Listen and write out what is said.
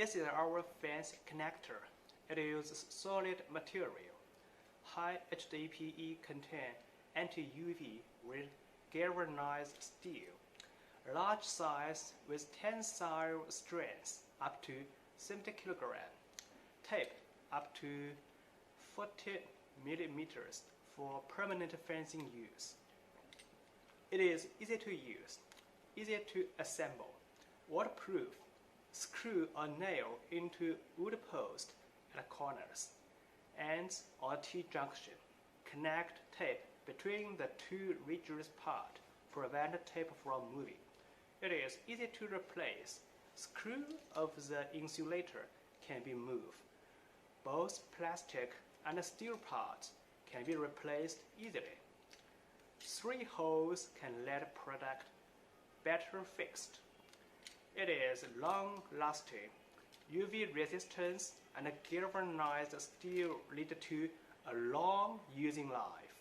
This is our fence connector. It uses solid material. High HDPE contain anti-UV with galvanized steel. Large size with tensile strength up to 70 kg. Tape up to 40 millimeters for permanent fencing use. It is easy to use, easy to assemble, waterproof. Screw or nail into wood post at corners, ends or T-junction. Connect tape between the two rigid parts. Prevent tape from moving. It is easy to replace. Screw of the insulator can be moved. Both plastic and steel parts can be replaced easily. 3 holes can let product better fixed. It is long-lasting. UV resistance and galvanized steel lead to a long using life.